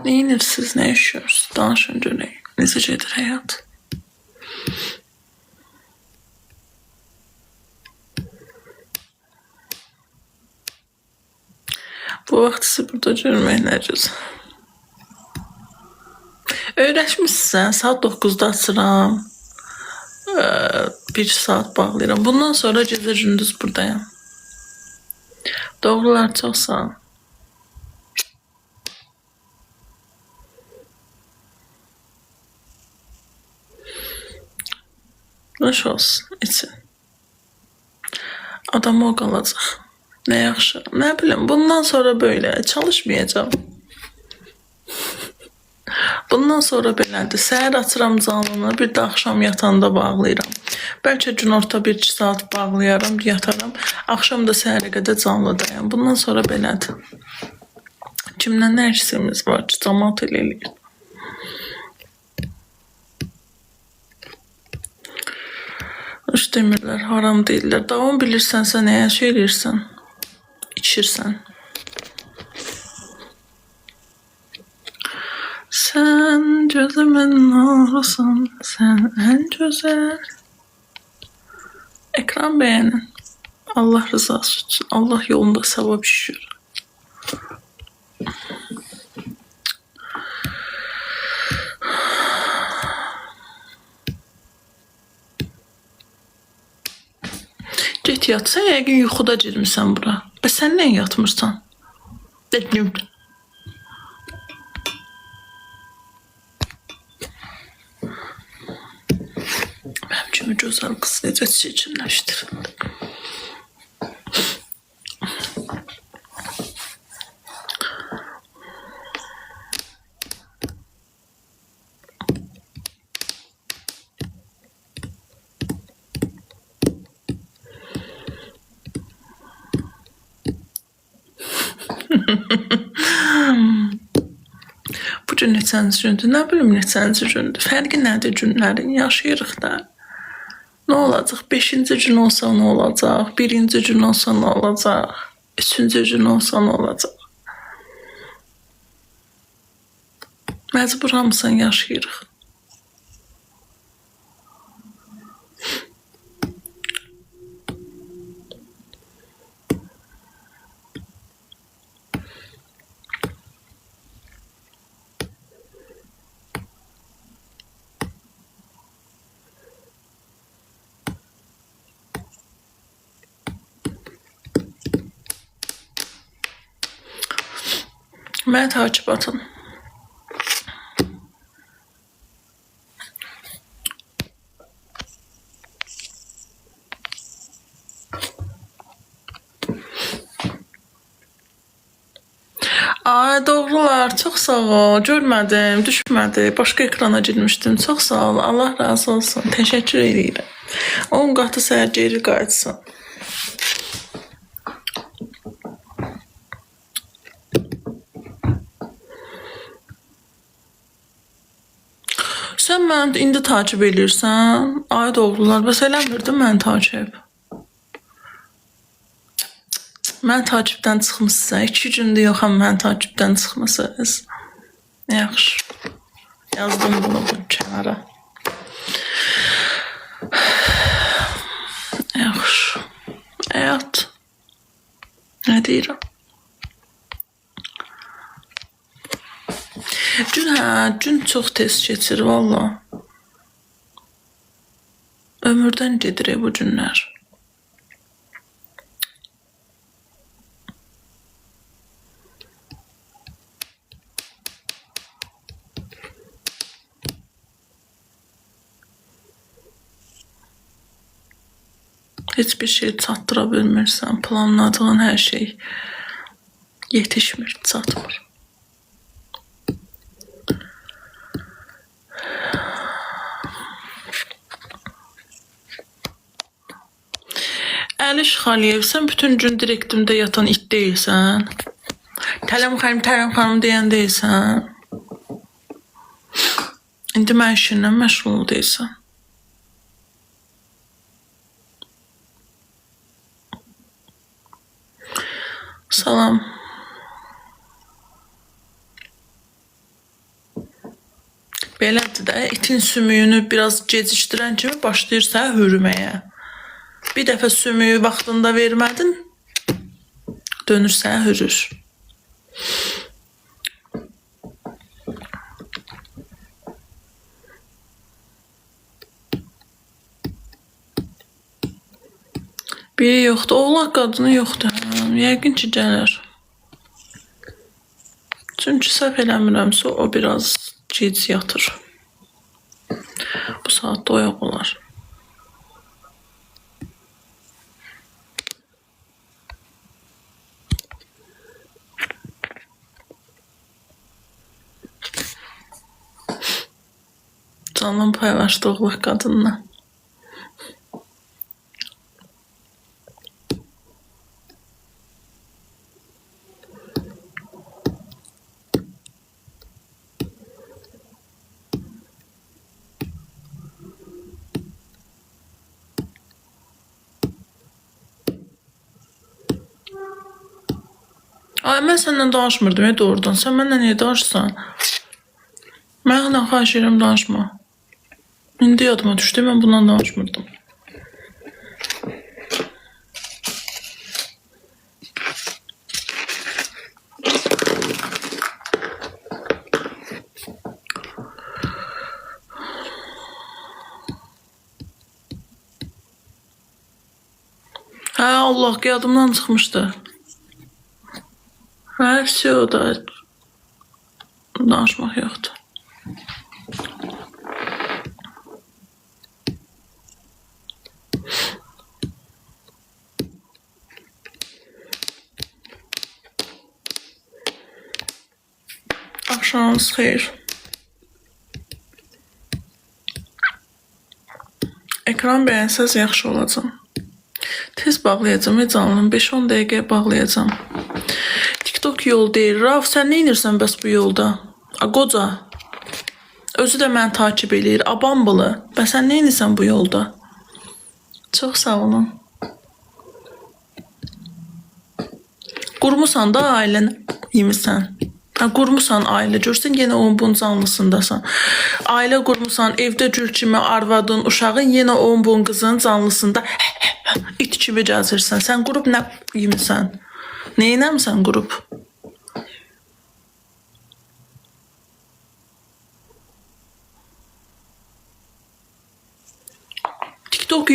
Neyinirsiniz, ne yaşıyorsunuz? Danışın görək. Necə gedir həyat? Bu vaxt sizi burada görmək nə gözəl. Öyrəşmişsən, saat 9-da açıram. 1 saat bağlayıram. Bundan sonra gecə gündüz buradayım. Doğrular, çox sağ ol. Hoş olsun, için. Adam o qalacaq. Nə yaxşı. Nə bilim, bundan sonra böyle çalışmayacağım. Bundan sonra belədir. Səhər açıram canlını, bir də axşam yatanda bağlayıram. Bəlkə gün orta 1-2 saat bağlayaram, yataram. Axşam da səhərə qədər canlıdayım. Bundan sonra belədir. Kimdən nə işimiz var ki, cəmaat elə eləyir. Üç demirlər, haram deyirlər. Davam bilirsənsə, nəyə şey eləyirsən? İçirsən. Sən gözümün nurusun, sən ən gözəl. Ekran beğenin. Allah rızası için. Allah yolunda sevap şişir. Get yat. Sən yəqin yuxuda girmişsən bura. Bəs sən nəyə yatmırsan? Dedim. Mənim kimi gözəl qız necə çirkinləşdirildi. Bu gün neçənci gündür? Nə bilim neçənci gündür? Fərqi nədir günlərin? Yaşayırıq da. Nə olacaq? 5-ci gün olsa nə olacaq? 1-ci gün olsa nə olacaq? 3-cü gün olsa nə olacaq? Məcbur hamısan yaşayırıq. Məni takip atın. Ay doğrular, çox sağ ol. Görmədim, düşmədi. Başqa ekrana girmişdim. Çox sağ ol. Allah razı olsun. Təşəkkür edirəm. 10 qatı səhər geri qayıtsın. Sən məni indi takip edirsən. Ay doğrular, bəs eləmirdin məni takip. Mən takipdən çıxmışsa, 2 gündür yoxam mən takipdən çıxmışsınız. Yaxşı. Yazdım bunu bu kənara. Yaxşı. Həyat. Nə deyirəm? Gün çox tez keçir valla. Ömürdən gedir bu günlər. Hiçbir şey çatdıra bilmirsən. Planladığın hər şey yetişmir, çatmır. Əliş Xaliyev, sən bütün gün direktimdə yatan it deyilsən. Tələm xanım deyən deyilsən. İndi mən işinlə məşğul deyilsən. Salam. Belədir də, itin sümüyünü biraz gecikdirən kimi başlayırsa hürməyə. Bir dəfə sümüyü vaxtında vermədin, dönürsə hürür. Biri yoxdur, oğlaq qadını yoxdur. Yəqin ki, gəlir. Çünki səhv eləmirəmsə, o biraz gec yatır. Bu saatda oyaq olar. Canım paylaşdı oğlaq qadınla. Ay, mən səndən danışmırdım, doğrudan. Sən mənlə niyə danışsan? Mənlə xahiş edirəm, danışma. İndi yadıma düşdü, mən bundan danışmırdım. Hə, Allah, yadımdan çıxmışdı. Hə, o da danışmaq yoxdur. Axşamınız xeyir. Ekran bəyənsəz yaxşı olacaq. Tez bağlayacağım, canım. 5-10 dəqiqəyə bağlayacağım. TikTok yol deyir. Rauf, sən nə edirsən bəs bu yolda? Qoca. Özü də məni takip eləyir. Abambalı. Bəs sən nə edirsən bu yolda? Çox sağ olun. Qurmusan da ailəni yemirsən. Qurmusan ailə, görsən yenə onun bunun canlısındasan. Ailə qurmusan, evdə gül kimi arvadın, uşağın yenə onun bunun qızın canlısında it kimi gəzirsən. Sən qurub nə yemirsən? Nə eləmirsən qurub? TikTok